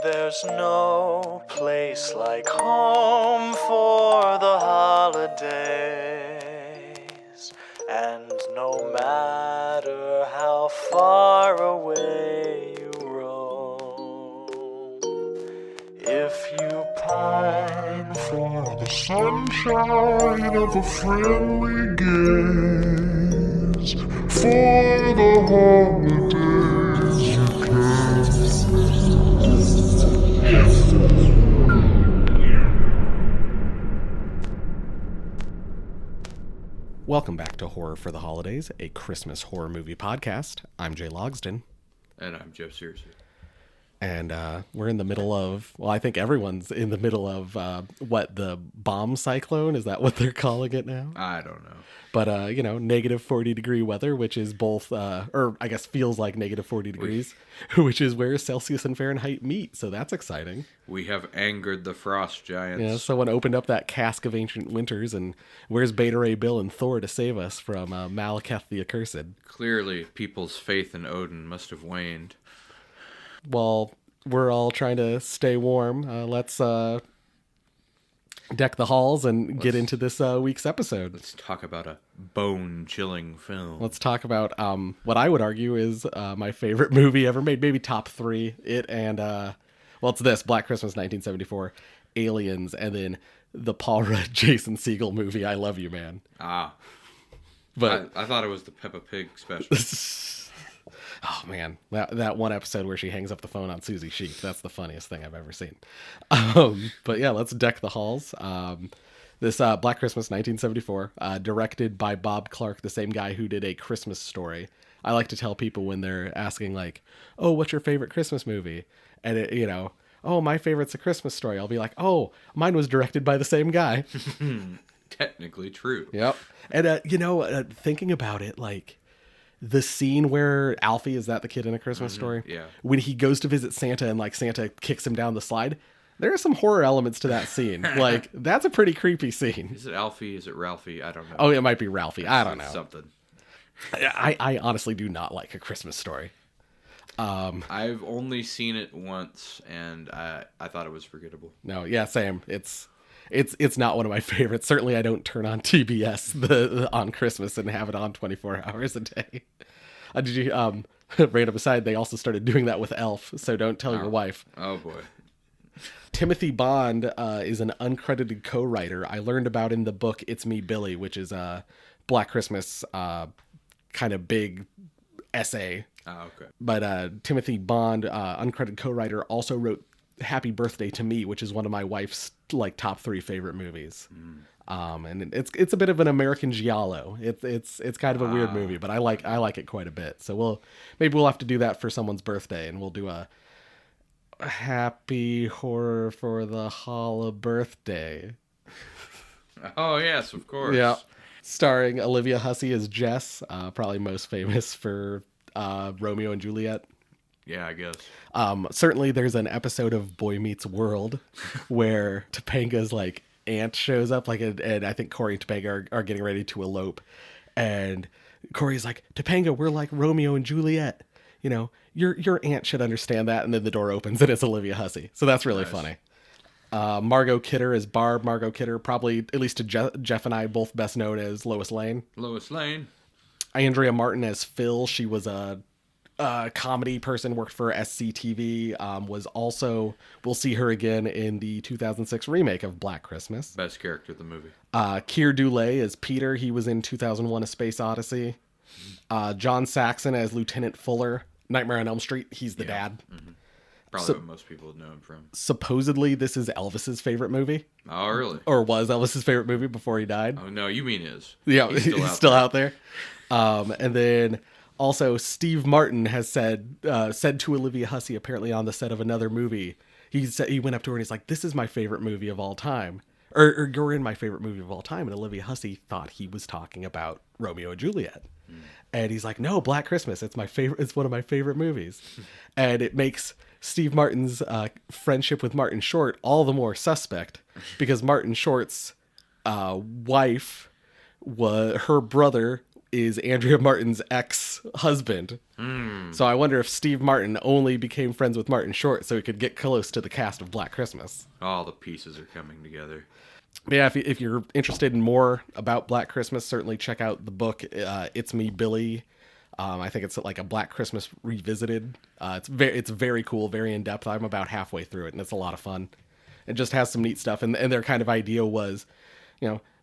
there's no place like home for the holidays. And no matter how far away you roam, if you pine for the sunshine of a friendly gaze, for the holidays you can. Welcome back to Horror for the Holidays, a Christmas horror movie podcast. I'm Jay Logsdon. And I'm Jeff Searcy. And we're in the middle of, well, I think everyone's in the middle of, the bomb cyclone? Is that what they're calling it now? I don't know. But, negative 40 degree weather, which is both, or I guess feels like negative 40 degrees, which is where Celsius and Fahrenheit meet. So that's exciting. We have angered the frost giants. Yeah, someone opened up that cask of ancient winters, and where's Beta Ray Bill and Thor to save us from Malekith the Accursed? Clearly, people's faith in Odin must have waned. Well, we're all trying to stay warm. Let's deck the halls and get into this week's episode. Let's talk about a bone-chilling film. Let's talk about what I would argue is my favorite movie ever made, maybe top three. It and, it's this, Black Christmas 1974, Aliens, and then the Paul Rudd Jason Segel movie, I Love You, Man. But I thought it was the Peppa Pig special. Oh, man, that one episode where she hangs up the phone on Susie Sheep, that's the funniest thing I've ever seen. But yeah, let's deck the halls. This Black Christmas 1974, directed by Bob Clark, the same guy who did A Christmas Story. I like to tell people when they're asking, like, oh, what's your favorite Christmas movie? And, oh, my favorite's A Christmas Story. I'll be like, oh, mine was directed by the same guy. Technically true. Yep. And, thinking about it, like, the scene where Alfie, is that the kid in A Christmas Story? Yeah. When he goes to visit Santa and like Santa kicks him down the slide, there are some horror elements to that scene. Like, that's a pretty creepy scene. Is it Alfie? Is it Ralphie? I don't know. Oh, it might be Ralphie. I don't know. Something. I honestly do not like A Christmas Story. I've only seen it once, and I thought it was forgettable. No, yeah, same. It's not one of my favorites. Certainly, I don't turn on TBS on Christmas and have it on 24 hours a day. Did you random aside? They also started doing that with Elf, so don't tell your wife. Oh boy. Timothy Timothy Bond is an uncredited co-writer. I learned about in the book It's Me, Billy, which is a Black Christmas kind of big essay. Oh, okay. But Timothy Bond, uncredited co-writer, also wrote Happy Birthday to Me, which is one of my wife's like top 3 favorite movies. And it's a bit of an American giallo. It's kind of a weird movie, but I like it quite a bit. So we'll have to do that for someone's birthday, and we'll do a happy horror for the holla birthday. Oh yes, of course. Yeah, starring Olivia Hussey as Jess, probably most famous for Romeo and Juliet. Yeah, I guess. Certainly there's an episode of Boy Meets World where Topanga's like aunt shows up, like, and I think Corey and Topanga are getting ready to elope, and Corey's like, Topanga, we're like Romeo and Juliet, your aunt should understand that. And then the door opens and it's Olivia Hussey, so that's really funny. Margot Kidder is Barb. Margot Kidder, probably at least to Jeff and I, both best known as Lois Lane. Andrea Martin as Phil. She was a comedy person, worked for SCTV, was also, we'll see her again in the 2006 remake of Black Christmas. Best character of the movie. Keir Dullea as Peter. He was in 2001 A Space Odyssey. John Saxon as Lieutenant Fuller. Nightmare on Elm Street. He's the dad. Mm-hmm. Probably what most people would know him from. Supposedly this is Elvis's favorite movie. Oh, really? Or was Elvis's favorite movie before he died. Oh, no, you mean his. Yeah, he's still out there. And then also Steve Martin has said to Olivia Hussey, apparently on the set of another movie, he went up to her and he's like, this is my favorite movie of all time. Or you're in my favorite movie of all time. And Olivia Hussey thought he was talking about Romeo and Juliet. And he's like, no, Black Christmas. It's my favorite. It's one of my favorite movies. And it makes Steve Martin's friendship with Martin Short all the more suspect, because Martin Short's wife, her brother is Andrea Martin's ex-husband. So I wonder if Steve Martin only became friends with Martin Short so he could get close to the cast of Black Christmas. All the pieces are coming together. But yeah, if you're interested in more about Black Christmas, certainly check out the book It's Me, Billy. I think it's like a Black Christmas revisited. It's very cool, very in depth. I'm about halfway through it, and it's a lot of fun. It just has some neat stuff, and their kind of idea was,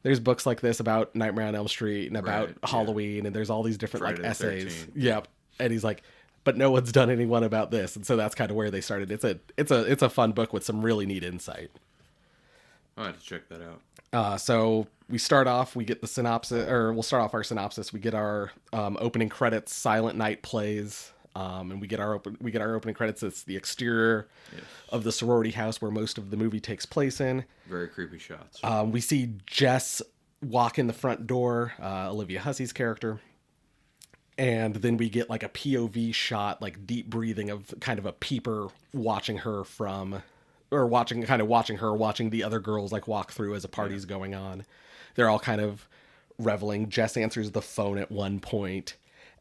there's books like this about Nightmare on Elm Street and about Halloween, and there's all these different Friday like the essays. 13th. Yep. And he's like, but no one's done anyone about this, and so that's kind of where they started. It's a fun book with some really neat insight. I'll have to check that out. So we start off, we get the synopsis, or we'll start off our synopsis. We get our opening credits, Silent Night plays, and we get our opening credits. It's the exterior of the sorority house where most of the movie takes place in. Very creepy shots. We see Jess walk in the front door, Olivia Hussey's character. And then we get like a POV shot, like deep breathing of kind of a peeper watching her watching the other girls like walk through as a party's going on. They're all kind of reveling. Jess answers the phone at one point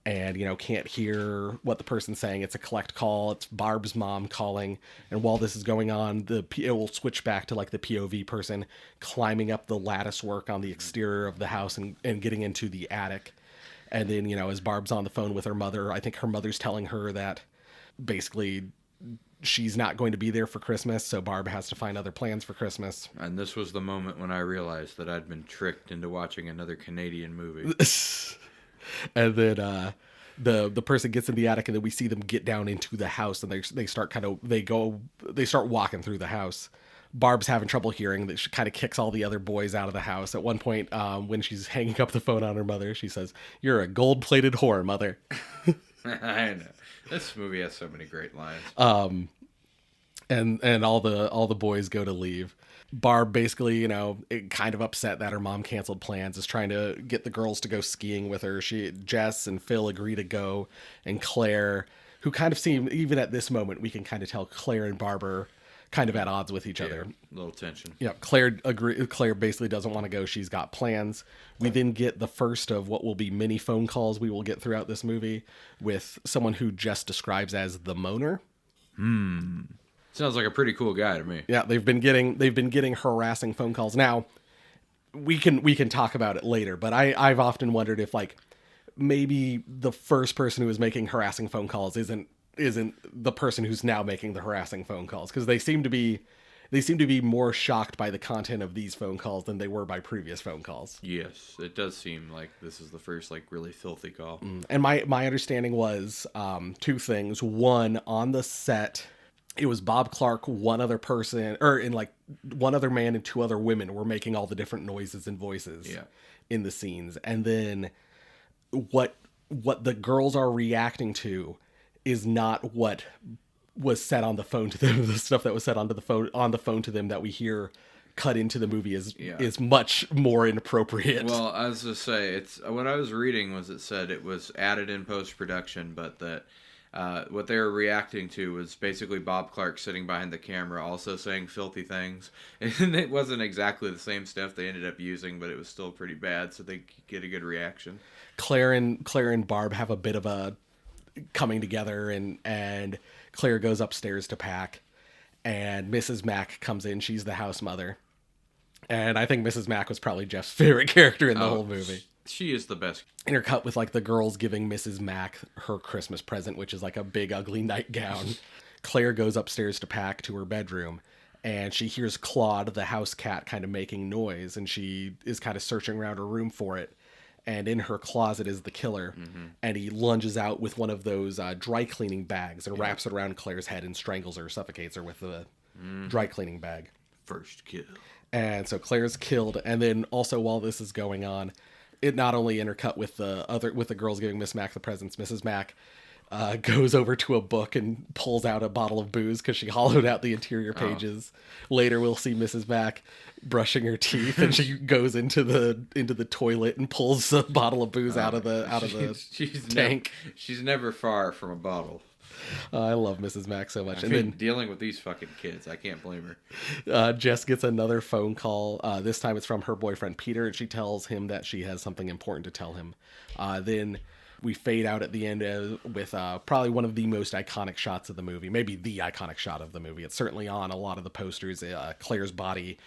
and, can't hear what the person's saying. It's a collect call. It's Barb's mom calling. And while this is going on, it will switch back to like the POV person climbing up the lattice work on the exterior of the house and getting into the attic. And then, as Barb's on the phone with her mother, I think her mother's telling her that basically she's not going to be there for Christmas, so Barb has to find other plans for Christmas. And this was the moment when I realized that I'd been tricked into watching another Canadian movie. And then the person gets in the attic, and then we see them get down into the house, and they start walking through the house. Barb's having trouble hearing. That she kind of kicks all the other boys out of the house. At one point, when she's hanging up the phone on her mother, she says, "You're a gold-plated whore, mother." I know. This movie has so many great lines. And all the boys go to leave. Barb basically, kind of upset that her mom canceled plans, is trying to get the girls to go skiing with her. Jess and Phil agree to go, and Claire, who kind of seem, even at this moment, we can kind of tell Claire and Barb are kind of at odds with each other. A little tension. Yeah, Claire basically doesn't want to go. She's got plans. We then get the first of what will be many phone calls we will get throughout this movie with someone who Jess describes as the moaner. Sounds like a pretty cool guy to me. Yeah, they've been getting harassing phone calls. Now, we can talk about it later, but I've often wondered if like maybe the first person who was making harassing phone calls isn't the person who's now making the harassing phone calls, because they seem to be more shocked by the content of these phone calls than they were by previous phone calls. Yes, it does seem like this is the first like really filthy call. And my understanding was two things. One, on the set, it was Bob Clark, one other person, or in like one other man and two other women were making all the different noises and voices in the scenes. And then what the girls are reacting to is not what was said on the phone to them. The stuff that was said on the phone to them that we hear cut into the movie is much more inappropriate. Well, I was to say, it's what I was reading was it said it was added in post-production, but that what they were reacting to was basically Bob Clark sitting behind the camera also saying filthy things. And it wasn't exactly the same stuff they ended up using, but it was still pretty bad, so they could get a good reaction. Claire and Barb have a bit of a coming together, and Claire goes upstairs to pack, and Mrs. Mack comes in. She's the house mother, and I think Mrs. Mack was probably Jeff's favorite character in the whole movie. She is the best. Intercut with like the girls giving Mrs. Mack her Christmas present, which is like a big ugly nightgown. Claire goes upstairs to pack to her bedroom, and she hears Claude, the house cat, kind of making noise, and she is kind of searching around her room for it. And in her closet is the killer, and he lunges out with one of those dry cleaning bags and wraps it around Claire's head and strangles her, suffocates her with the dry cleaning bag. First kill. And so Claire's killed, and then also while this is going on, it not only intercut with the girls giving Miss Mack the presents. Mrs. Mack goes over to a book and pulls out a bottle of booze because she hollowed out the interior pages. Later, we'll see Mrs. Mack brushing her teeth, and she goes into the toilet and pulls a bottle of booze out of the tank. She's never far from a bottle. I love Mrs. Mack so much. I mean, dealing with these fucking kids, I can't blame her. Jess gets another phone call. This time it's from her boyfriend Peter, and she tells him that she has something important to tell him. Then we fade out at the end with probably one of the most iconic shots of the movie, maybe the iconic shot of the movie. It's certainly on a lot of the posters. Claire's body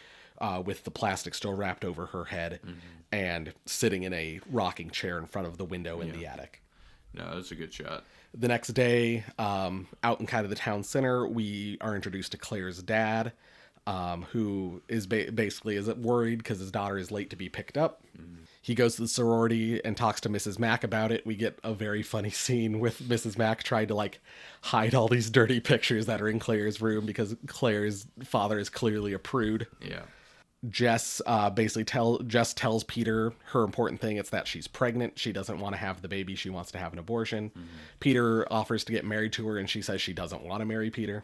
with the plastic still wrapped over her head and sitting in a rocking chair in front of the window in the attic. No, that's a good shot. The next day, out in kind of the town center, we are introduced to Claire's dad, who is basically is worried because his daughter is late to be picked up. He goes to the sorority and talks to Mrs. Mack about it. We get a very funny scene with Mrs. Mack trying to like hide all these dirty pictures that are in Claire's room because Claire's father is clearly a prude. Yeah. Jess tells Peter her important thing. It's that she's pregnant. She doesn't want to have the baby. She wants to have an abortion. Peter offers to get married to her, and she says she doesn't want to marry Peter.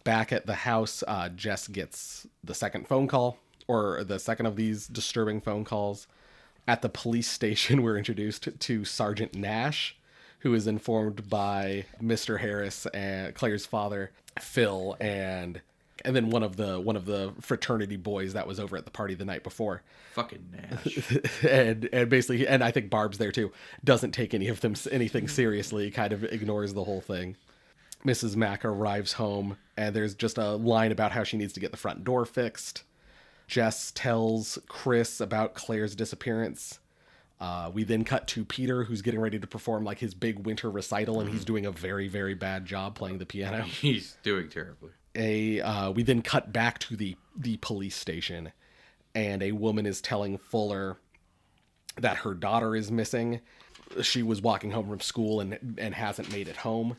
Back at the house, Jess gets the second phone call, or the second of these disturbing phone calls. At the police station, we're introduced to Sergeant Nash, who is informed by Mr. Harris and Claire's father, Phil, and then one of the fraternity boys that was over at the party the night before. Fucking Nash. and basically, and I think Barb's there too, doesn't take anything seriously, kind of ignores the whole thing. Mrs. Mack arrives home, and there's just a line about how she needs to get the front door fixed. Jess tells Chris about Claire's disappearance. We then cut to Peter, who's getting ready to perform like his big winter recital, and he's doing a very, very bad job playing the piano. He's doing terribly. We then cut back to the police station, and a woman is telling Fuller that her daughter is missing. She was walking home from school and hasn't made it home.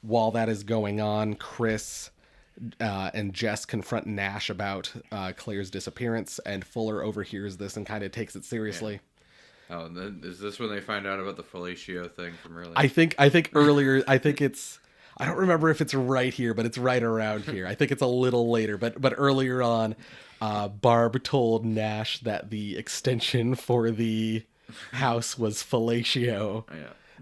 While that is going on, Chris and Jess confront Nash about Claire's disappearance, and Fuller overhears this and kind of takes it seriously. Yeah. Oh, and then is this when they find out about the fellatio thing from earlier? I think earlier. I think it's. I don't remember if it's right here, but it's right around here. I think it's a little later, but earlier on, Barb told Nash that the extension for the house was fellatio.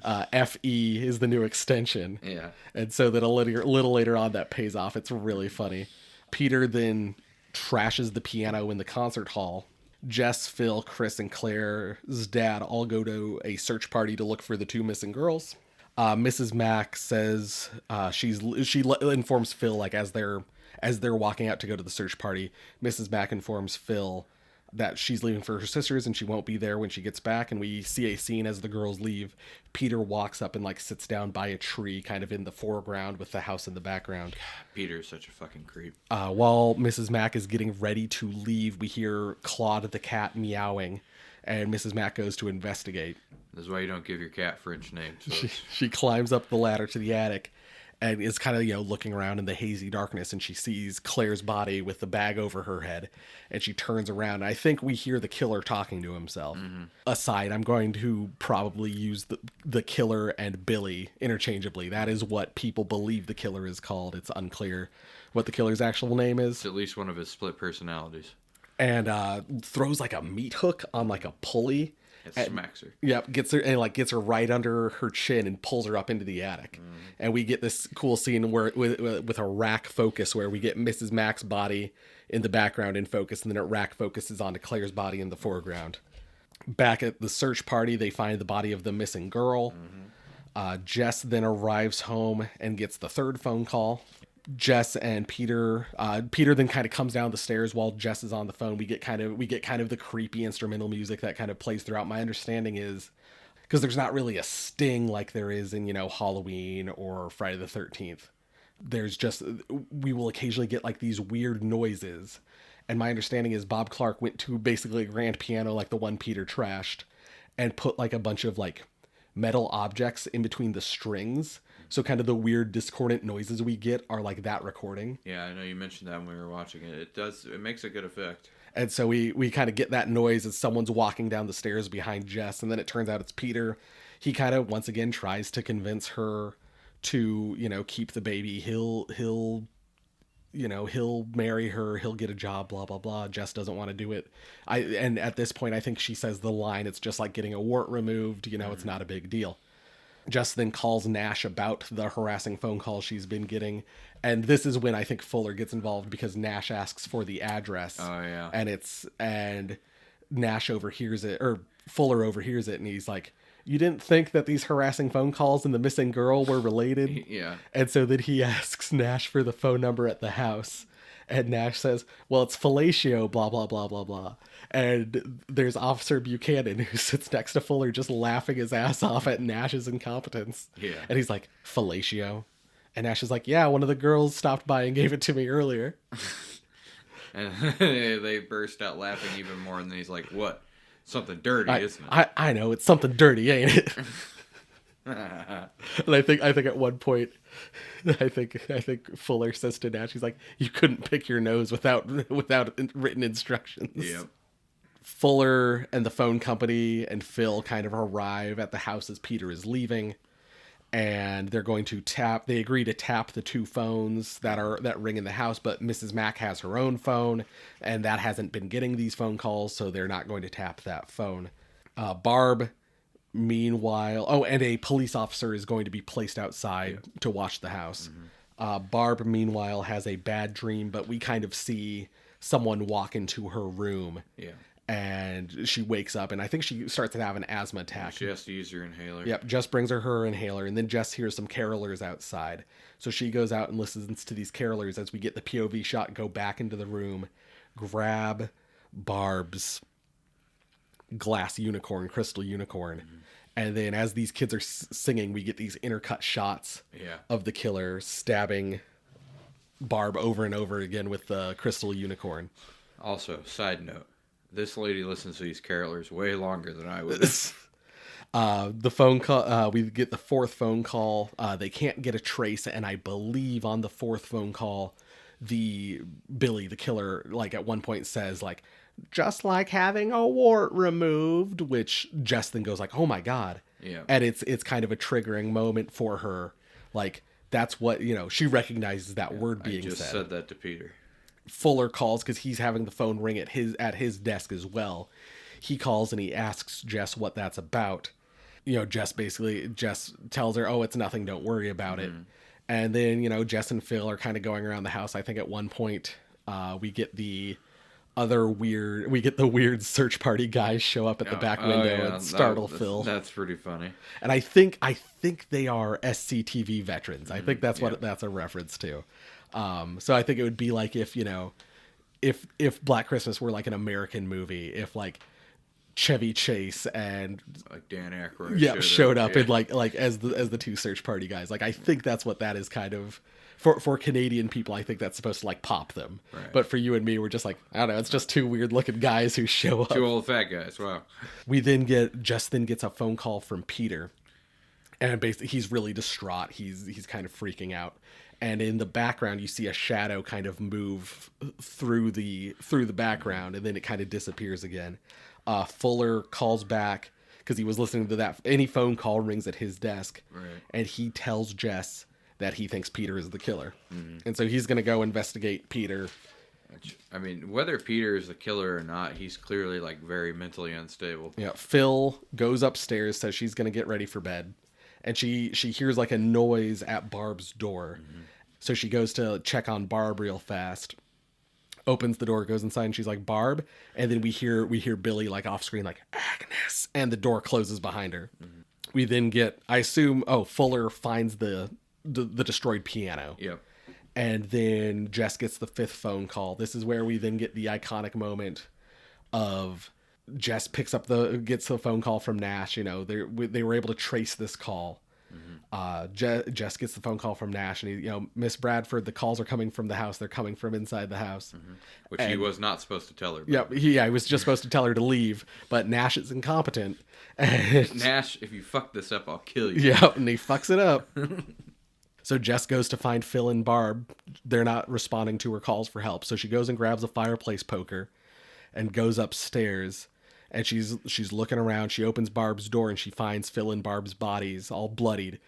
Yeah. FE is the new extension. Yeah. And so that a little later on that pays off. It's really funny. Peter then trashes the piano in the concert hall. Jess, Phil, Chris, and Claire's dad all go to a search party to look for the two missing girls. Mrs. Mack says she informs Phil, like as they're walking out to go to the search party, Mrs. Mack informs Phil that she's leaving for her sisters and she won't be there when she gets back. And we see a scene as the girls leave. Peter walks up and like sits down by a tree, kind of in the foreground with the house in the background. Peter's such a fucking creep. While Mrs. Mack is getting ready to leave, we hear Claude the cat meowing, and Mrs. Mack goes to investigate. This is why you don't give your cat French names. She climbs up the ladder to the attic and is kind of, looking around in the hazy darkness, and she sees Claire's body with the bag over her head, and she turns around. And I think we hear the killer talking to himself. Aside, I'm going to probably use the killer and Billy interchangeably. That is what people believe the killer is called. It's unclear what the killer's actual name is. It's at least one of his split personalities. And throws like a meat hook on like a pulley. It smacks her. Yep, gets her right under her chin and pulls her up into the attic. And we get this cool scene where with a rack focus where we get Mrs. Mack's body in the background in focus, and then a rack focuses onto Claire's body in the foreground. Back at the search party, they find the body of the missing girl. Jess then arrives home and gets the third phone call. Jess and Peter then kind of comes down the stairs while Jess is on the phone. We get kind of the creepy instrumental music that kind of plays throughout. My understanding is because there's not really a sting like there is in, Halloween or Friday the 13th. There's just, we will occasionally get like these weird noises. And my understanding is Bob Clark went to basically a grand piano like the one Peter trashed and put like a bunch of like metal objects in between the strings. So kind of the weird discordant noises we get are like that recording. Yeah, I know you mentioned that when we were watching it. It makes a good effect. And so we kind of get that noise as someone's walking down the stairs behind Jess, and then it turns out it's Peter. He kind of once again tries to convince her to, keep the baby. He'll marry her, he'll get a job, blah blah blah. Jess doesn't want to do it. And at this point I think she says the line, it's just like getting a wart removed, it's not a big deal. Jess then calls Nash about the harassing phone calls she's been getting. And this is when I think Fuller gets involved because Nash asks for the address. Oh, yeah. And Nash overhears it, or Fuller overhears it, and he's like, "You didn't think that these harassing phone calls and the missing girl were related?" Yeah. And so then he asks Nash for the phone number at the house. And Nash says, "Well, it's fellatio, blah, blah, blah, blah, blah." And there's Officer Buchanan who sits next to Fuller just laughing his ass off at Nash's incompetence. Yeah. And he's like, "Fellatio?" And Nash is like, "Yeah, one of the girls stopped by and gave it to me earlier." And they burst out laughing even more, and then he's like, "What? Something dirty, isn't it?" I know, it's something dirty, ain't it? And I think at one point, I think Fuller says to Nash, he's like, "You couldn't pick your nose without written instructions." Yep. Fuller and the phone company and Phil kind of arrive at the house as Peter is leaving, and they're going to they agree to tap the 2 phones that ring in the house, but Mrs. Mack has her own phone, and that hasn't been getting these phone calls, so they're not going to tap that phone. Barb, meanwhile, and a police officer is going to be placed outside to watch the house. Barb, meanwhile, has a bad dream, but we kind of see someone walk into her room. Yeah. And she wakes up, and I think she starts to have an asthma attack. She has to use her inhaler. Yep, Jess brings her inhaler, and then Jess hears some carolers outside. So she goes out and listens to these carolers as we get the POV shot, go back into the room, grab Barb's glass unicorn, crystal unicorn. And then as these kids are singing, we get these intercut shots of the killer stabbing Barb over and over again with the crystal unicorn. Also, side note, this lady listens to these carolers way longer than I would. The phone call, we get the 4th phone call. They can't get a trace, and I believe on the 4th phone call, Billy, the killer, like at one point says, like, "Just like having a wart removed," which Jess then goes like, "Oh my God." Yeah. And it's kind of a triggering moment for her. Like, that's what, she recognizes that word being said. I just said that to Peter. Fuller calls because he's having the phone ring at his desk as well. He calls and he asks Jess what that's about. Jess tells her, "Oh, it's nothing, don't worry about it." And then, Jess and Phil are kind of going around the house. I think at one point we get the weird search party guys show up at the back window and startle Phil. That's pretty funny. And I think they are SCTV veterans. I think that's what that's a reference to. So I think it would be like if Black Christmas were like an American movie, if like Chevy Chase and like Dan Aykroyd showed up and like as the 2 search party guys. Like, I think that's what that is kind of for Canadian people. I think that's supposed to like pop them. Right. But for you and me, we're just like, I don't know, it's just 2 weird looking guys who show up. 2 old fat guys. Wow. Justin gets a phone call from Peter, and basically he's really distraught. He's kind of freaking out. And in the background, you see a shadow kind of move through the background, and then it kind of disappears again. Fuller calls back because he was listening to that. Any phone call rings at his desk, right. And he tells Jess that he thinks Peter is the killer. And so he's going to go investigate Peter. I mean, whether Peter is the killer or not, he's clearly like very mentally unstable. Yeah. Phil goes upstairs, says she's going to get ready for bed. And she hears like a noise at Barb's door. So she goes to check on Barb real fast, opens the door, goes inside, and she's like, "Barb." And then we hear Billy like off screen, like, "Agnes," and the door closes behind her. We then get, I assume, Fuller finds the destroyed piano. Yep. And then Jess gets the 5th phone call. This is where we then get the iconic moment of Jess gets the phone call from Nash. They were able to trace this call. Jess gets the phone call from Nash, and "Miss Bradford, the calls are coming from the house. They're coming from inside the house." Which he was not supposed to tell her. Yeah, he was just supposed to tell her to leave, but Nash is incompetent. And Nash, if you fuck this up, I'll kill you. Yeah, and he fucks it up. So Jess goes to find Phil and Barb. They're not responding to her calls for help, so she goes and grabs a fireplace poker and goes upstairs. And she's looking around. She opens Barb's door and she finds Phil and Barb's bodies all bloodied.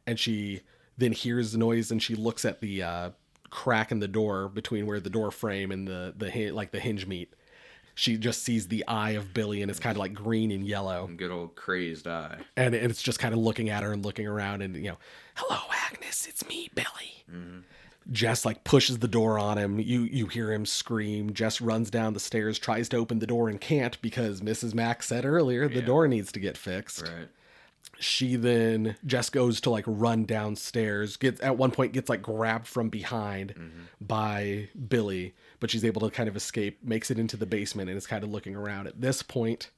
And she then hears the noise and she looks at the crack in the door between where the door frame and the hinge meet. she just sees the eye of Billy, and it's kind of like green and yellow. Good old crazed eye. And it's just kind of looking at her and looking around and, hello, Agnes, it's me, Billy. Mm-hmm. Jess like pushes the door on him. You hear him scream. Jess runs down the stairs, tries to open the door and can't because Mrs. Mack said earlier the door needs to get fixed. Right. Jess goes to like run downstairs, gets like grabbed from behind by Billy, but she's able to kind of escape, makes it into the basement, and is kind of looking around. At this point,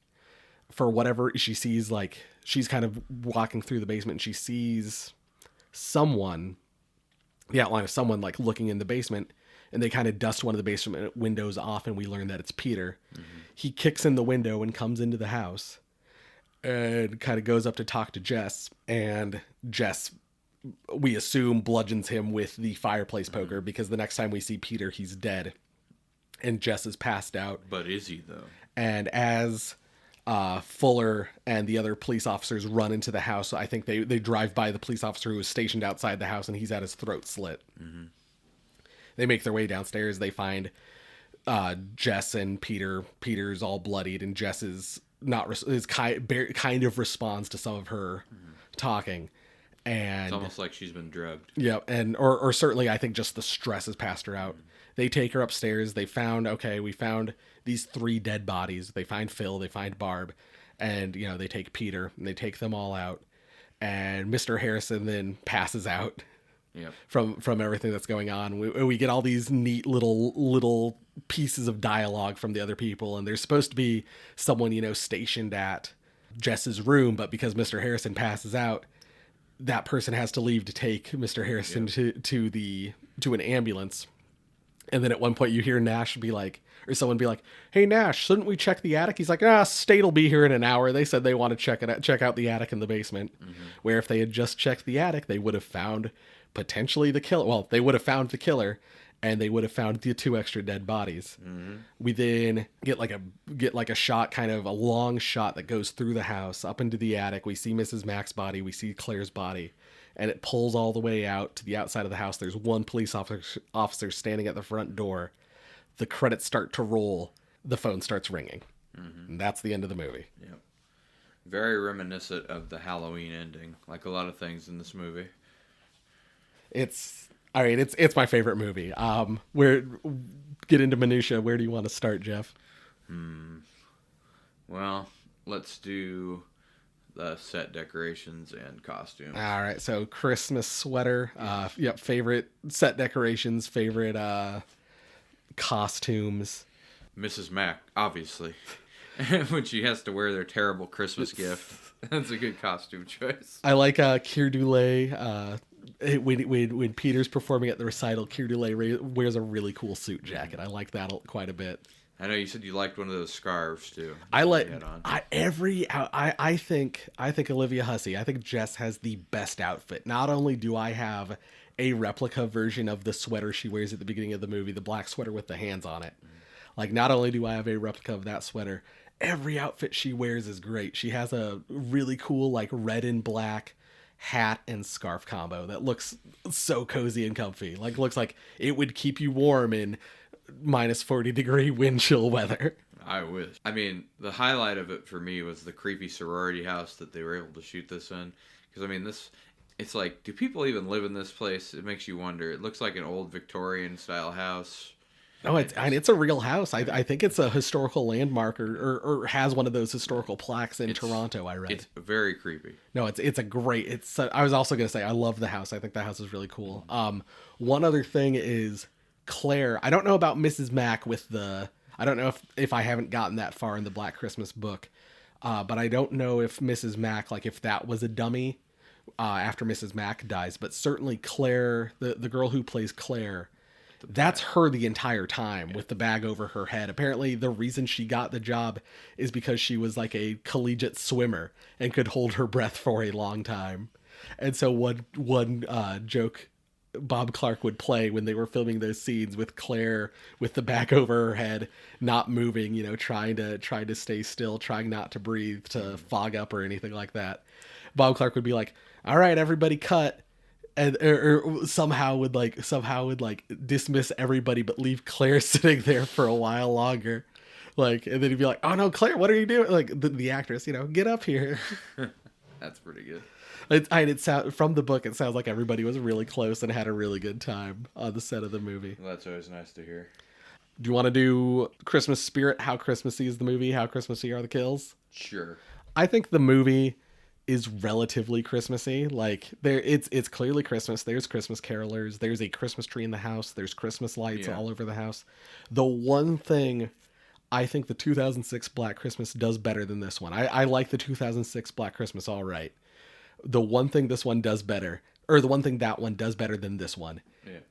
for whatever she sees, like she's kind of walking through the basement and she sees the outline of someone like looking in the basement, and they kind of dust one of the basement windows off, and we learn that it's Peter. Mm-hmm. He kicks in the window and comes into the house and kind of goes up to talk to Jess, and Jess, we assume, bludgeons him with the fireplace poker, because the next time we see Peter, he's dead and Jess is passed out. But is he though? And as Fuller and the other police officers run into the house, I think they drive by the police officer who is stationed outside the house, and he's had his throat slit. Mm-hmm. They make their way downstairs. They find Jess and Peter. Peter's all bloodied, and Jess is kind of responds to some of her talking. And it's almost like she's been drugged. Yeah, and or certainly I think just the stress has passed her out. Mm-hmm. They take her upstairs. We found these 3 dead bodies. They find Phil, they find Barb, and they take Peter, and they take them all out. And Mr. Harrison then passes out. Yep. From everything that's going on. We get all these neat little pieces of dialogue from the other people, and there's supposed to be someone stationed at Jess's room, but because Mr. Harrison passes out, that person has to leave to take Mr. Harrison to an ambulance. And then at one point you hear Nash be like, or someone be like, "Hey Nash, shouldn't we check the attic?" He's like, State will be here in an hour. They said they want to check out the attic in the basement. Mm-hmm. Where if they had just checked the attic, they would have found potentially the killer. Well, they would have found the killer, and they would have found the 2 extra dead bodies. Mm-hmm. We then get like a shot, kind of a long shot that goes through the house up into the attic. We see Mrs. Mack's body, we see Claire's body, and it pulls all the way out to the outside of the house. There's one police officer standing at the front door. The credits start to roll. The phone starts ringing. Mm-hmm. And that's the end of the movie. Yep. Very reminiscent of the Halloween ending, like a lot of things in this movie. It's my favorite movie. Get into minutia. Where do you want to start, Jeff? Well, let's do the set decorations and costumes. All right. So Christmas sweater. Favorite set decorations. Favorite costumes. Mrs. Mack, obviously. When she has to wear their terrible Christmas gift. That's a good costume choice. I like Keir Dullea. When Peter's performing at the recital, Keir Dullea wears a really cool suit jacket. I like that quite a bit. I know you said you liked one of those scarves too. I think Olivia Hussey. I think Jess has the best outfit. Not only do I have a replica version of the sweater she wears at the beginning of the movie, the black sweater with the hands on it. Like, not only do I have a replica of that sweater, every outfit she wears is great. She has a really cool like red and black hat and scarf combo that looks so cozy and comfy. Like, looks like it would keep you warm in minus 40-degree wind chill weather. I wish. I mean, the highlight of it for me was the creepy sorority house that they were able to shoot this in. Because, I mean, it's like, do people even live in this place? It makes you wonder. It looks like an old Victorian-style house. Oh, it's a real house. I think it's a historical landmark or has one of those historical plaques in Toronto, I read. It's very creepy. No, I was also going to say, I love the house. I think the house is really cool. One other thing is Claire. I don't know about Mrs. Mack I don't know if I haven't gotten that far in the Black Christmas book, but I don't know if Mrs. Mack, like if that was a dummy after Mrs. Mack dies, but certainly Claire, the girl who plays Claire, that's her the entire time with the bag over her head. Apparently the reason she got the job is because she was like a collegiate swimmer and could hold her breath for a long time. And so one joke Bob Clark would play when they were filming those scenes with Claire with the bag over her head, not moving, trying to stay still, trying not to breathe, to fog up or anything like that. Bob Clark would be like, "All right, everybody cut." And or somehow would dismiss everybody but leave Claire sitting there for a while longer. Like, and then he'd be like, "Oh no, Claire, what are you doing?" Like the actress, get up here. That's pretty good. It sound from the book. It sounds like everybody was really close and had a really good time on the set of the movie. Well, that's always nice to hear. Do you want to do Christmas spirit? How Christmassy is the movie? How Christmassy are the kills? Sure. I think the movie is relatively Christmassy. Like it's clearly Christmas. There's Christmas carolers. There's a Christmas tree in the house. There's Christmas lights all over the house. The one thing I think the 2006 Black Christmas does better than this one. I like the 2006 Black Christmas all right. The one thing this one does better, or the one thing that one does better than this one,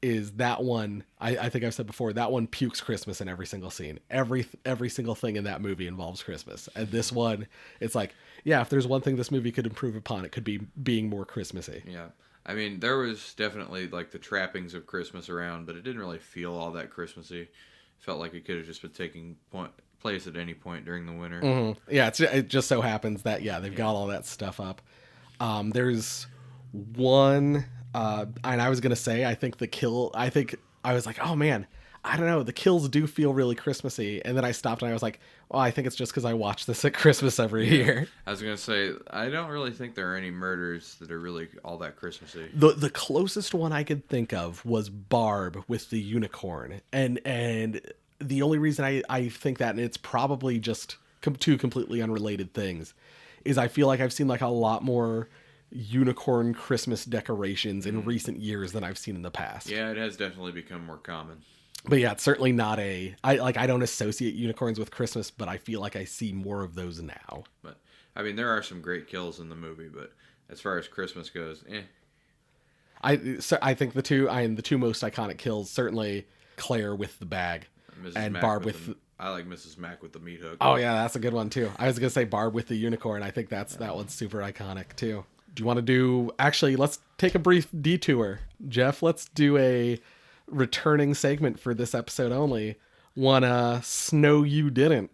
is that one. I think I've said before, that one pukes Christmas in every single scene. Every single thing in that movie involves Christmas. And this one, it's like, yeah, if there's one thing this movie could improve upon, it could be being more Christmassy. Yeah. I mean, there was definitely like the trappings of Christmas around, but it didn't really feel all that Christmassy. Felt like it could have just been taking place at any point during the winter. Mm-hmm. Yeah, it just so happens that they've got all that stuff up. There's one, and I was gonna say I think I was like, oh man, I don't know, the kills do feel really Christmassy, and then I stopped and I was like, oh, I think it's just because I watch this at Christmas every year. I was gonna say I don't really think there are any murders that are really all that Christmassy. The closest one I could think of was Barb with the unicorn, and the only reason I think that, and it's probably just two completely unrelated things, is I feel like I've seen like a lot more unicorn Christmas decorations in recent years than I've seen in the past. Yeah, it has definitely become more common. But yeah, it's certainly not I don't associate unicorns with Christmas, but I feel like I see more of those now. But I mean, there are some great kills in the movie, but as far as Christmas goes, I think the two most iconic kills, certainly Claire with the bag, Mrs. and Mac Barb with I like Mrs. Mac with the meat hook. Oh yeah, that's a good one too. I was gonna say Barb with the unicorn. I think that one's super iconic too. Do you want to do? Actually, let's take a brief detour, Jeff. Let's do a returning segment for this episode only. One, Snow You Didn't.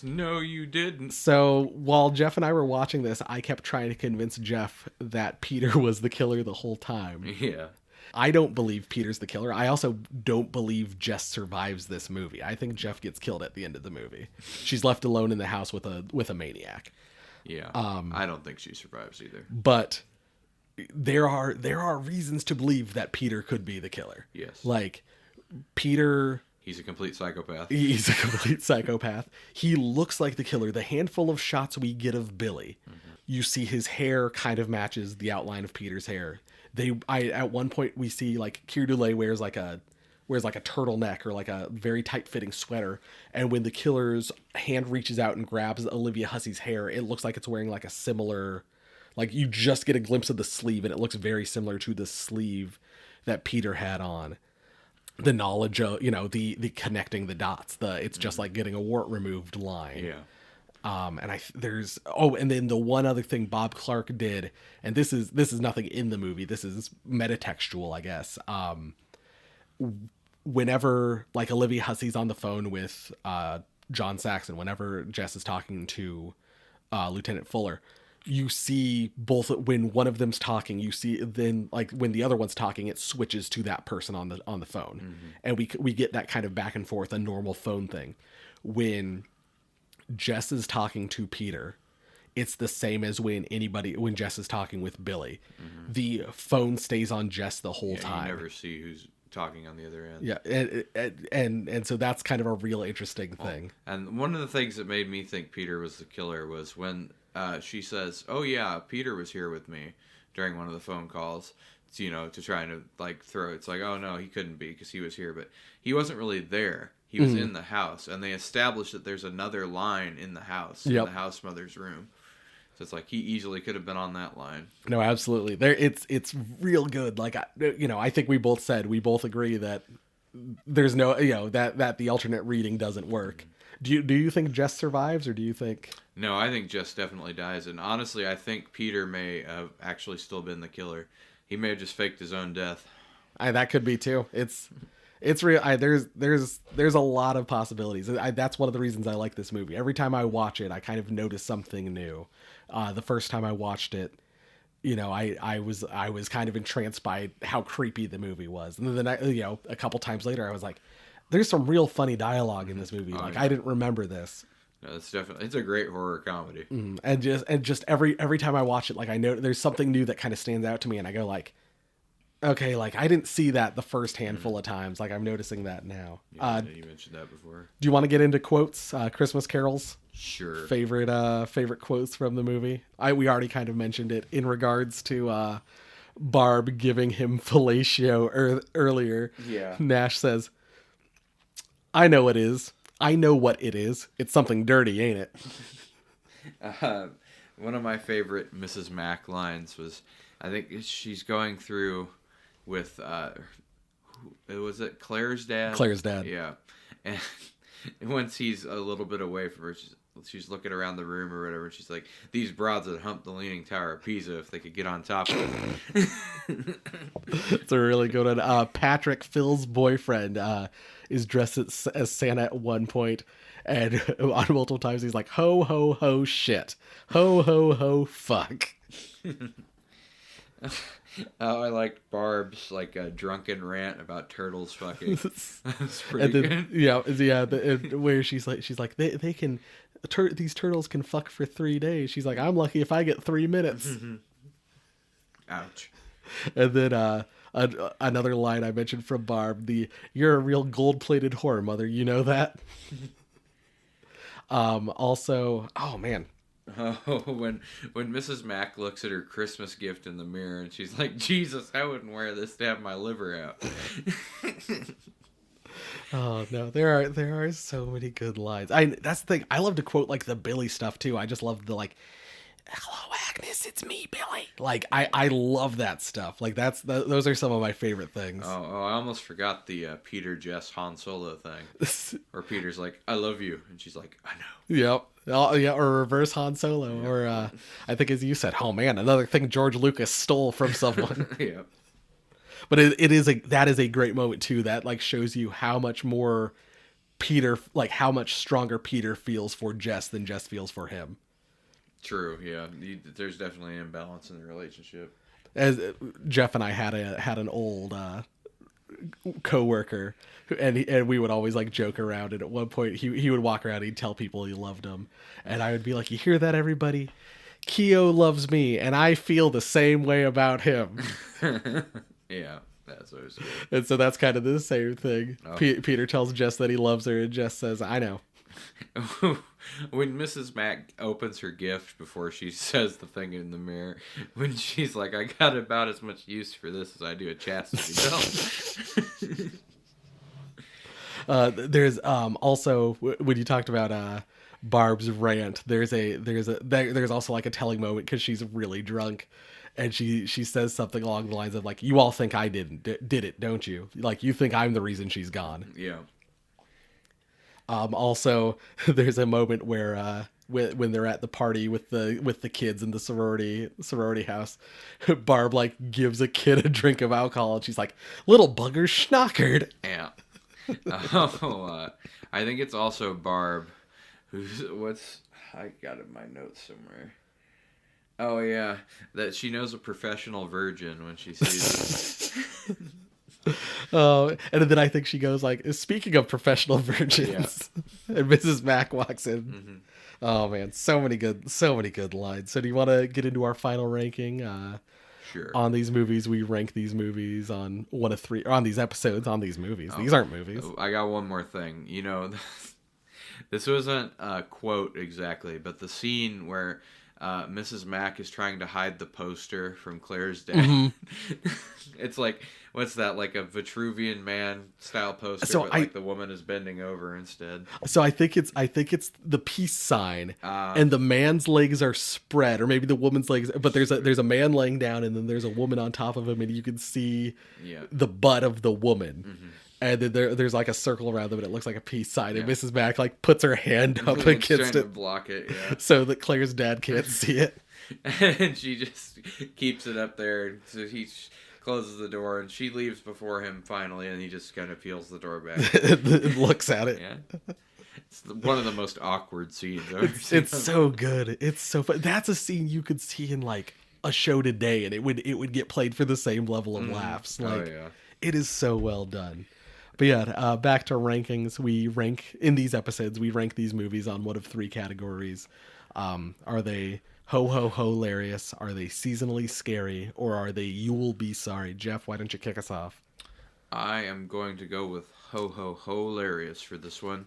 No, you didn't. So while Jeff and I were watching this, I kept trying to convince Jeff that Peter was the killer the whole time. Yeah. I don't believe Peter's the killer. I also don't believe Jess survives this movie. I think Jeff gets killed at the end of the movie. She's left alone in the house with a maniac. Yeah. I don't think she survives either. But there are reasons to believe that Peter could be the killer. Yes. Like Peter, he's a complete psychopath. He's a complete psychopath. He looks like the killer. The handful of shots we get of Billy, you see his hair kind of matches the outline of Peter's hair. At one point we see like Keir Dullea wears like a turtleneck or like a very tight fitting sweater, and when the killer's hand reaches out and grabs Olivia Hussey's hair, it looks like it's wearing like a similar, like you just get a glimpse of the sleeve and it looks very similar to the sleeve that Peter had on. The knowledge of, the connecting the dots, it's just like getting a wart removed line. Yeah. And then the one other thing Bob Clark did, and this is nothing in the movie, this is metatextual, I guess. Whenever like Olivia Hussey's on the phone with John Saxon, whenever Jess is talking to Lieutenant Fuller, you see both when one of them's talking, you see then like when the other one's talking, it switches to that person on the phone, and we get that kind of back and forth, a normal phone thing. When Jess is talking to Peter, it's the same as when Jess is talking with Billy. The phone stays on Jess the whole time. You never see who's talking on the other end. Yeah, and so that's kind of a real interesting thing. And one of the things that made me think Peter was the killer was when she says, "Oh yeah, Peter was here with me," during one of the phone calls. To try to like throw. It's like, oh no, he couldn't be because he was here, but he wasn't really there. He was in the house, and they established that there's another line in the house, in the house mother's room. So it's like he easily could have been on that line. No, absolutely. It's real good. Like, I think we both agree that there's no, that the alternate reading doesn't work. Do you think Jess survives, or do you think? No, I think Jess definitely dies, and honestly, I think Peter may have actually still been the killer. He may have just faked his own death. That could be too. It's real. There's a lot of possibilities. That's one of the reasons I like this movie. Every time I watch it, I kind of notice something new. The first time I watched it, I was kind of entranced by how creepy the movie was, and then a couple times later, I was like, There's some real funny dialogue in this movie. Oh, Like yeah. I didn't remember this. No, it's a great horror comedy. And just every time I watch it, like I know there's something new that kind of stands out to me, and I go like, okay, like I didn't see that the first handful of times. Like I'm noticing that now. Yeah, you mentioned that before. Do you want to get into quotes? Christmas carols. Sure. Favorite quotes from the movie. We already kind of mentioned it in regards to Barb giving him fellatio earlier. Yeah. Nash says, "I know it is. I know what it is. It's something dirty, ain't it?" One of my favorite Mrs. Mack lines was, I think she's going through with, was it Claire's dad? Claire's dad. Yeah. And once he's a little bit away from her, she's looking around the room or whatever, and she's like, these broads would hump the Leaning Tower of Pisa if they could get on top of it. It's a really good one. Patrick, Phil's boyfriend, is dressed as Santa at one point, and on multiple times he's like, ho, ho, ho, shit. Ho, ho, ho, fuck. I liked Barb's drunken rant about turtles fucking. That's pretty And then, good. where she's like, they can, these turtles can fuck for 3 days. She's like, I'm lucky if I get 3 minutes. Ouch. And then another line I mentioned from Barb, "You're a real gold-plated whore, mother. You know that." Also, oh man, Oh, when Mrs. Mack looks at her Christmas gift in the mirror and she's like, Jesus, I wouldn't wear this to have my liver out. oh no, there are so many good lines. That's the thing. I love to quote like the Billy stuff too. I just love the like, "Hello, Agnes, it's me, Billy." Like I love that stuff. Like those are some of my favorite things. Oh, I almost forgot the Peter, Jess, Han Solo thing. Where Peter's like, I love you. And she's like, I know. Yep. Oh, yeah, or reverse Han Solo, or I think as you said, oh man, another thing George Lucas stole from someone. Yeah. But that is a great moment too. That like shows you how much more Peter, like how much stronger Peter feels for Jess than Jess feels for him. True. Yeah. There's definitely an imbalance in the relationship. As Jeff and I had an old coworker, and we would always like joke around. And at one point, he would walk around, and he'd tell people he loved them, and I would be like, "You hear that, everybody? Keo loves me, and I feel the same way about him." Yeah, that's what it was. And so that's kind of the same thing. Oh. Peter tells Jess that he loves her, and Jess says, "I know." When Mrs. Mack opens her gift before she says the thing in the mirror, when she's like, I got about as much use for this as I do a chastity belt. There's also when you talked about Barb's rant, there's also like a telling moment because she's really drunk, and she says something along the lines of like, "You all think I did it, don't you? Like you think I'm the reason she's gone." Yeah. Also, there's a moment where when they're at the party with the kids in the sorority house, Barb like gives a kid a drink of alcohol, and she's like, "Little bugger schnockered." Yeah. I think it's also Barb I got it in my notes somewhere. Oh yeah, that she knows a professional virgin when she sees it. Oh, and then I think she goes like, "Speaking of professional virgins," and Mrs. Mack walks in. Mm-hmm. Oh man, so many good lines. So do you want to get into our final ranking? Sure. On these movies, we rank these movies on 1 of 3. Or on these episodes, on these movies. These aren't movies. I got one more thing. You know, this wasn't a quote exactly, but the scene where Mrs. Mack is trying to hide the poster from Claire's dad. Mm-hmm. It's like, what's that? Like a Vitruvian Man style poster, So but like the woman is bending over instead. So I think it's the peace sign, and the man's legs are spread, or maybe the woman's legs. But there's a man laying down, and then there's a woman on top of him, and you can see the butt of the woman. Mm-hmm. And then there's like a circle around them, and it looks like a peace sign. And Mrs. Mack like puts her hand up against trying it to block it, so that Claire's dad can't see it. And she just keeps it up there. And so he closes the door, and she leaves before him finally, and he just kind of peels the door back. And looks at it. Yeah. It's one of the most awkward scenes I've ever seen. It's so good. It's so fun. That's a scene you could see in like a show today, and it would get played for the same level of laughs. Like, oh yeah, it is so well done. But yeah, back to rankings. We rank in these episodes. We rank these movies on one of three categories. Are they ho ho ho hilarious? Are they seasonally scary? Or are they you will be sorry? Jeff, why don't you kick us off? I am going to go with Ho Ho Ho Hilarious for this one.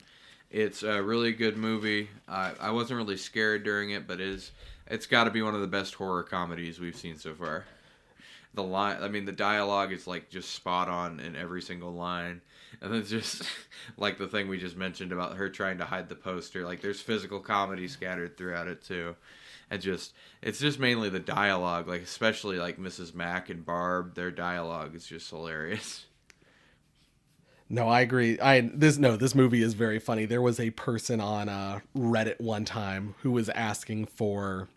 It's a really good movie. I wasn't really scared during it, but it's got to be one of the best horror comedies we've seen so far. The dialogue is like just spot on in every single line, and it's just like the thing we just mentioned about her trying to hide the poster. Like there's physical comedy scattered throughout it too, and it's just mainly the dialogue. Like especially like Mrs. Mack and Barb, their dialogue is just hilarious. No, I agree. This movie is very funny. There was a person on Reddit one time who was asking for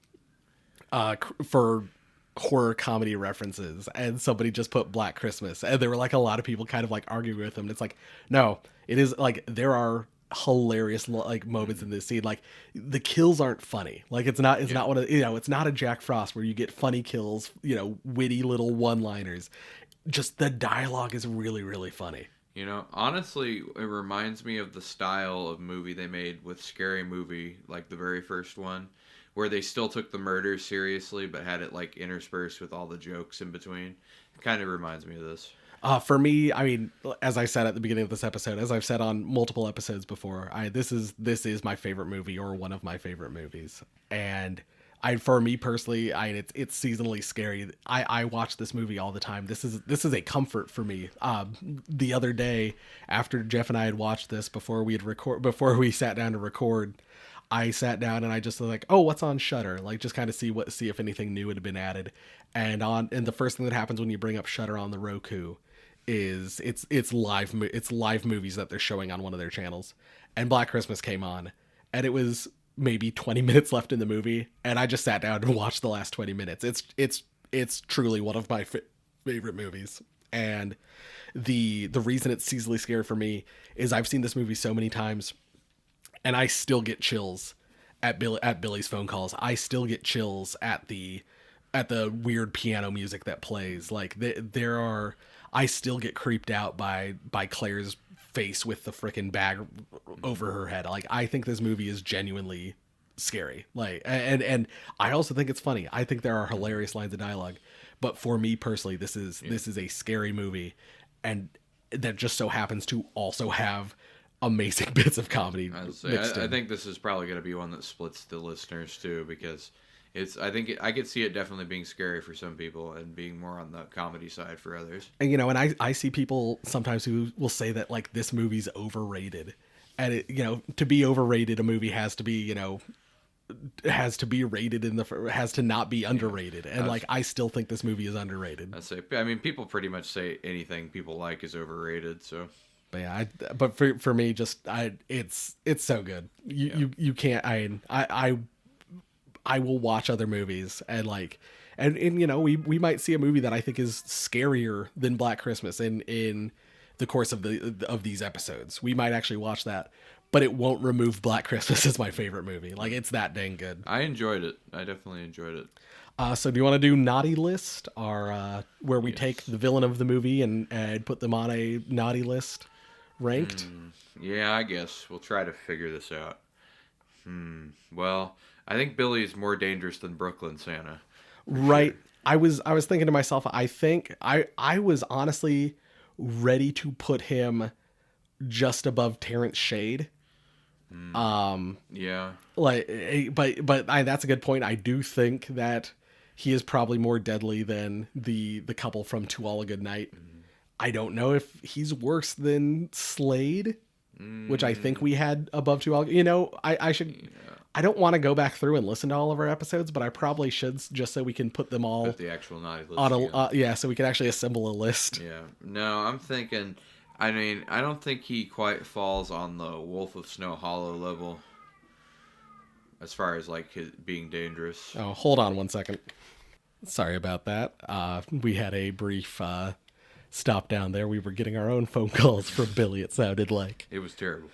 horror comedy references, and somebody just put Black Christmas, and there were like a lot of people kind of like arguing with him. And it's like, no, it is like there are hilarious like moments in this scene. Like the kills aren't funny. Like it's not one of it's not a Jack Frost where you get funny kills, witty little one-liners. Just the dialogue is really really funny. Honestly, it reminds me of the style of movie they made with Scary Movie, like the very first one, where they still took the murder seriously, but had it like interspersed with all the jokes in between. It kind of reminds me of this. For me, I mean, as I said at the beginning of this episode, as I've said on multiple episodes before, this is my favorite movie or one of my favorite movies, and for me personally, it's seasonally scary. I watch this movie all the time. This is a comfort for me. The other day, after Jeff and I had watched this before we sat down to record, I sat down and I just was like, oh, what's on Shudder? Like just kind of see if anything new had been added. And the first thing that happens when you bring up Shudder on the Roku is it's live movies that they're showing on one of their channels. And Black Christmas came on, and it was maybe 20 minutes left in the movie, and I just sat down and watched the last 20 minutes. It's truly one of my favorite movies. And the reason it's seasonally scary for me is I've seen this movie so many times, and I still get chills at Billy's phone calls. I still get chills at the weird piano music that plays. Like I still get creeped out by Claire's face with the freaking bag over her head. Like I think this movie is genuinely scary. Like and I also think it's funny. I think there are hilarious lines of dialogue. But for me personally, this is a scary movie, and that just so happens to also have amazing bits of comedy mixed in. I think this is probably going to be one that splits the listeners too, because I could see it definitely being scary for some people and being more on the comedy side for others. And and I see people sometimes who will say that like this movie's overrated, and to be overrated, a movie has to be has to be rated has to not be underrated. And like I still think this movie is underrated. People pretty much say anything people like is overrated. So. But yeah, but for me, it's so good. You can't. I will watch other movies and we might see a movie that I think is scarier than Black Christmas in the course of these episodes. We might actually watch that, but it won't remove Black Christmas as my favorite movie. Like it's that dang good. I enjoyed it. I definitely enjoyed it. So do you want to do naughty list, or where we take the villain of the movie and put them on a naughty list, ranked? Yeah, I guess we'll try to figure this out. Well, I think Billy's more dangerous than Brooklyn Santa. Right. Sure. I was thinking to myself, I think I was honestly ready to put him just above Terrence Shade. Yeah. But that's a good point. I do think that he is probably more deadly than the couple from To All a Good Night. I don't know if he's worse than Slade, which I think we had above To All. I should. Yeah. I don't want to go back through and listen to all of our episodes, but I probably should, just so we can put them all. Put the actual naughty list. So we can actually assemble a list. Yeah. No, I'm thinking. I mean, I don't think he quite falls on the Wolf of Snow Hollow level, as far as like his being dangerous. Oh, hold on one second. Sorry about that. We had a brief stop down there. We were getting our own phone calls from Billy. It sounded like it was terrible.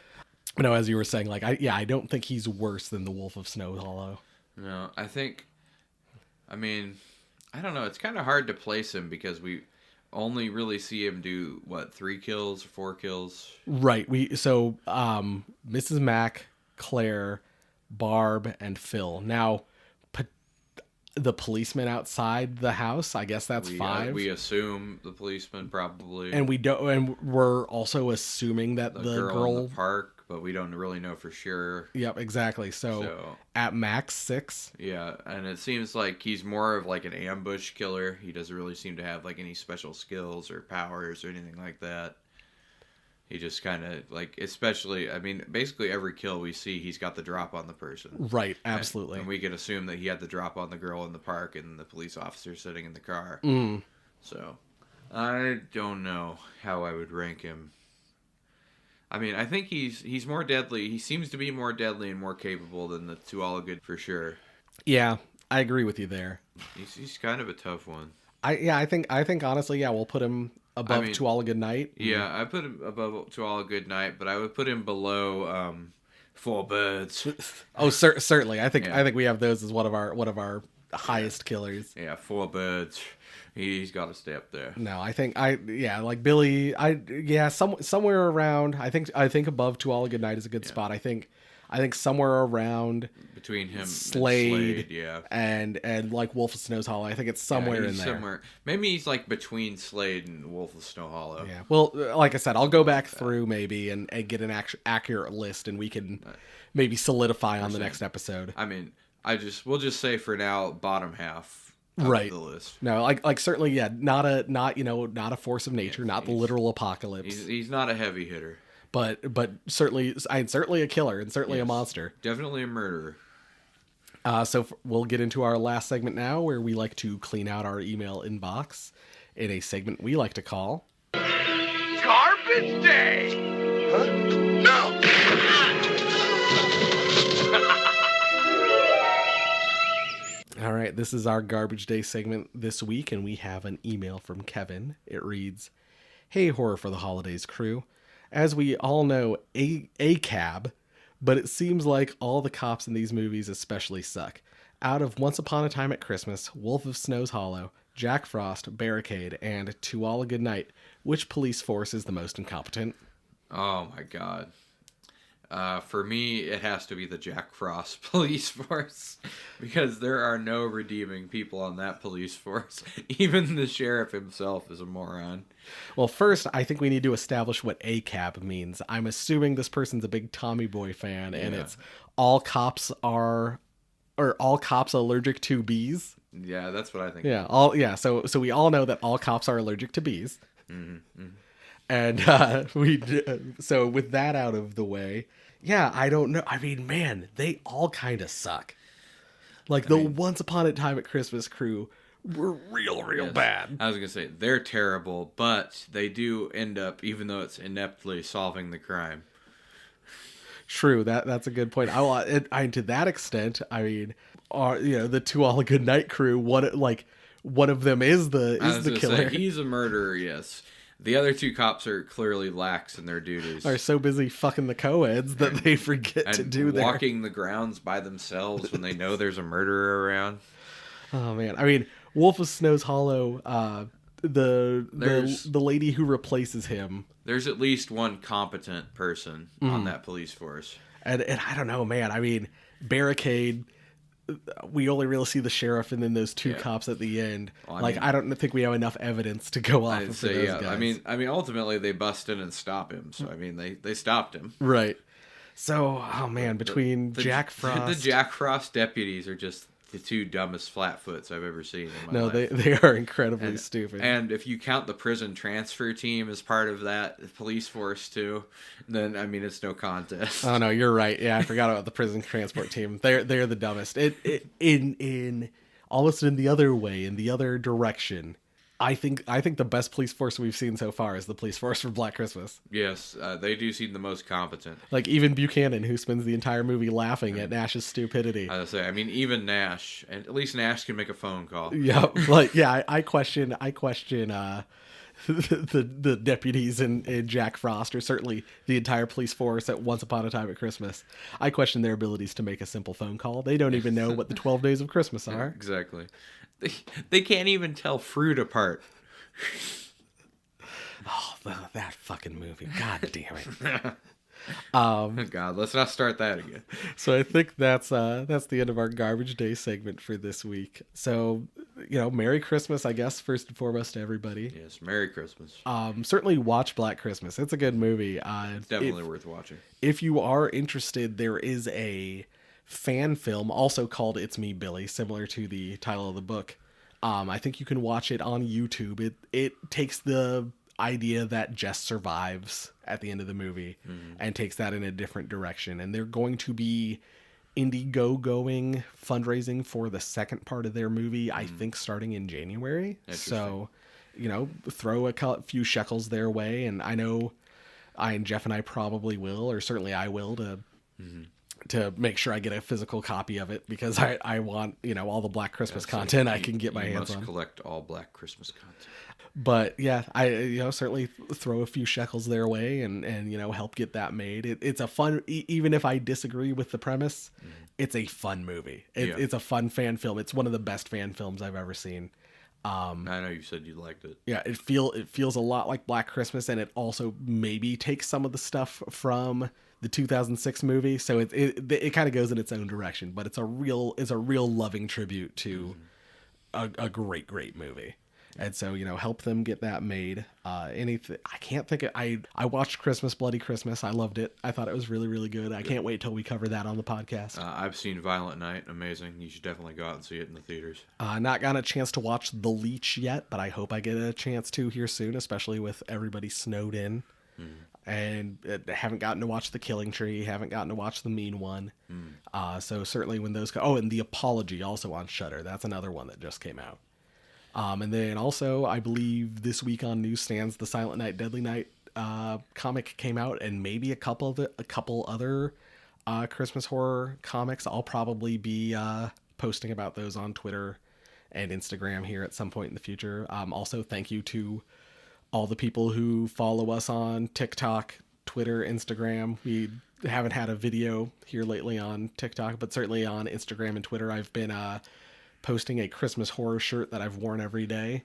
No, as you were saying, like I don't think he's worse than the Wolf of Snow Hollow. No, I don't know. It's kind of hard to place him because only really see him do, 3 kills, 4 kills? Right. Mrs. Mac, Claire, Barb, and Phil. Now, the policeman outside the house, I guess that's 5. We assume the policeman probably. And we're also assuming that the girl in the park, but we don't really know for sure. Yep, exactly. So at max 6. Yeah, and it seems like he's more of like an ambush killer. He doesn't really seem to have like any special skills or powers or anything like that. He just kind of especially, basically every kill we see, he's got the drop on the person. Right, absolutely. And we can assume that he had the drop on the girl in the park and the police officer sitting in the car. So, I don't know how I would rank him. I think he's more deadly. He seems to be more deadly and more capable than the To All Good for sure. Yeah, I agree with you there. He's kind of a tough one. I think honestly, we'll put him above To All a Good Night. Yeah, I put him above To All a Good Night, but I would put him below 4 Birds. Oh, certainly. I think we have those as one of our highest killers. Yeah, 4 Birds. He's got to stay up there. No, I think like Billy. Somewhere around. I think above To All a Good Night is a good spot. I think somewhere around between him Slade, and Slade, and like Wolf of Snow's Hollow. I think it's somewhere in there. Somewhere. Maybe he's like between Slade and Wolf of Snow Hollow. Yeah. Well, like I said, I'll go back through maybe and get an accurate list, and we can maybe solidify on the next episode. We'll just say for now, bottom half. Right. The list. No, like certainly, not a force of nature, not the literal apocalypse. He's not a heavy hitter. But certainly a killer and certainly a monster. Definitely a murderer. So we'll get into our last segment now, where we like to clean out our email inbox in a segment we like to call Garbage Day! Huh? No! All right, this is our Garbage Day segment this week, and we have an email from Kevin. It reads, "Hey, Horror for the Holidays crew. As we all know, a cab, but it seems like all the cops in these movies especially suck. Out of Once Upon a Time at Christmas, Wolf of Snow's Hollow, Jack Frost, Barricade, and To All a Good Night, which police force is the most incompetent?" Oh my god. For me, it has to be the Jack Frost police force, because there are no redeeming people on that police force. Even the sheriff himself is a moron. Well, first, I think we need to establish what ACAB means. I'm assuming this person's a big Tommy Boy fan, and it's all cops allergic to bees. Yeah, that's what I think. Yeah, so we all know that all cops are allergic to bees. Mm-hmm. And so with that out of the way, I don't know. Man, they all kind of suck. Like Once Upon a Time at Christmas crew were real bad. I was gonna say they're terrible, but they do end up, even though it's ineptly, solving the crime. True, that's a good point. To that extent, the To All a Good Night crew. One of them is the killer. He's a murderer, yes. The other 2 cops are clearly lax in their duties. Are so busy fucking the co-eds that they forget to do that. Walking the grounds by themselves when they know there's a murderer around. Oh man, Wolf of Snow's Hollow. The lady who replaces him. There's at least one competent person on that police force. And I don't know, man. Barricade. We only really see the sheriff and then those 2 cops at the end. Well, I don't think we have enough evidence to go off of those guys. Ultimately they bust in and stop him. So they stopped him. Right. So, between Jack Frost, the Jack Frost deputies are just the 2 dumbest flatfoots I've ever seen in my life. They are incredibly stupid. And if you count the prison transfer team as part of that police force too, then it's no contest. Oh no, you're right. Yeah, I forgot about the prison transport team. They're the dumbest. In almost in the other way, in the other direction. I think the best police force we've seen so far is the police force for Black Christmas. Yes, they do seem the most competent. Like even Buchanan, who spends the entire movie laughing at Nash's stupidity. I was gonna say, even Nash, and at least Nash can make a phone call. Yeah, I question the deputies in Jack Frost, or certainly the entire police force at Once Upon a Time at Christmas. I question their abilities to make a simple phone call. They don't even know what the 12 days of Christmas are. Exactly. They can't even tell fruit apart. Oh, that fucking movie. God damn it. God, let's not start that again. So I think that's the end of our garbage day segment for this week. So, Merry Christmas, I guess, first and foremost to everybody. Yes, Merry Christmas. Certainly watch Black Christmas. It's a good movie. Definitely worth watching. If you are interested, there is a fan film also called It's Me, Billy, similar to the title of the book. I think you can watch it on YouTube. It takes the idea that Jess survives at the end of the movie and takes that in a different direction. And they're going to be Indiegogoing fundraising for the second part of their movie, I think starting in January. So, throw a few shekels their way. And I know I and Jeff and I probably will, or certainly I will, to make sure I get a physical copy of it, because I want, all the Black Christmas content I can get my hands on. You must collect all Black Christmas content. But yeah, I certainly throw a few shekels their way and help get that made. It's a fun, even if I disagree with the premise, it's a fun movie. It's a fun fan film. It's one of the best fan films I've ever seen. I know you said you liked it. Yeah, it feels a lot like Black Christmas, and it also maybe takes some of the stuff from the 2006 movie. So it kind of goes in its own direction, but it's a real loving tribute to a great movie. And so, help them get that made. Anything I can't think of. I watched Christmas, Bloody Christmas. I loved it. I thought it was really, really good. I can't wait till we cover that on the podcast. I've seen Violent Night. Amazing. You should definitely go out and see it in the theaters. Not gotten a chance to watch The Leech yet, but I hope I get a chance to here soon, especially with everybody snowed in. And haven't gotten to watch The Killing Tree. Haven't gotten to watch The Mean One. So certainly when those and The Apology also on Shudder. That's another one that just came out. And then also, I believe this week on newsstands, the Silent Night, Deadly Night comic came out, and maybe a couple other Christmas horror comics. I'll probably be posting about those on Twitter and Instagram here at some point in the future. Also, thank you to all the people who follow us on TikTok, Twitter, Instagram. We haven't had a video here lately on TikTok, but certainly on Instagram and Twitter, I've been posting a Christmas horror shirt that I've worn every day.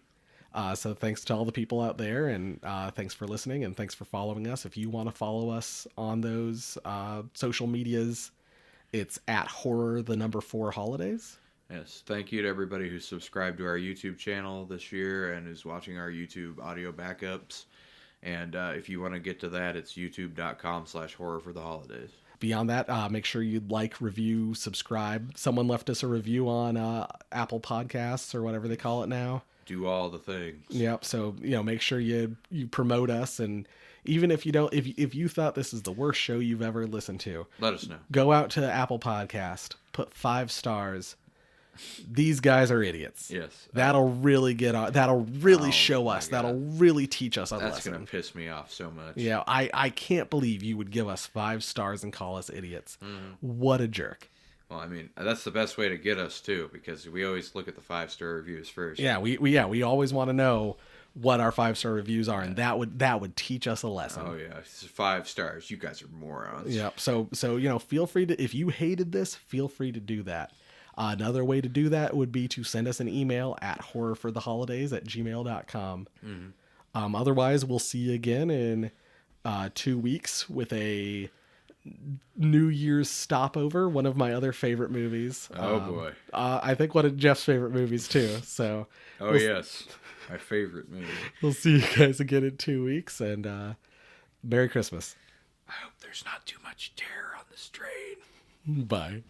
So thanks to all the people out there, and thanks for listening, and thanks for following us. If you want to follow us on those social medias, it's at horror4holidays. Yes, thank you to everybody who subscribed to our YouTube channel this year and is watching our YouTube audio backups. And if you want to get to that, it's youtube.com/horrorfortheholidays. Beyond that, make sure you like, review, subscribe. Someone left us a review on Apple Podcasts or whatever they call it now. Do all the things. Yep. So, make sure you promote us. And even if you don't, if you thought this is the worst show you've ever listened to, let us know. Go out to Apple Podcast, put 5 stars. These guys are idiots. Yes. That'll really show us. God. That'll really teach us a lesson. That's going to piss me off so much. Yeah, I can't believe you would give us 5 stars and call us idiots. What a jerk. Well, I mean, that's the best way to get us too, because we always look at the 5-star reviews first. Yeah, we always want to know what our 5-star reviews are, and that would teach us a lesson. Oh yeah, it's 5 stars. You guys are morons. Yep. So feel free to, if you hated this, feel free to do that. Another way to do that would be to send us an email at horrorfortheholidays@gmail.com. Otherwise, we'll see you again in 2 weeks with a New Year's stopover, one of my other favorite movies. Oh boy. I think one of Jeff's favorite movies too. So. Yes, my favorite movie. We'll see you guys again in 2 weeks, and Merry Christmas. I hope there's not too much terror on this train. Bye.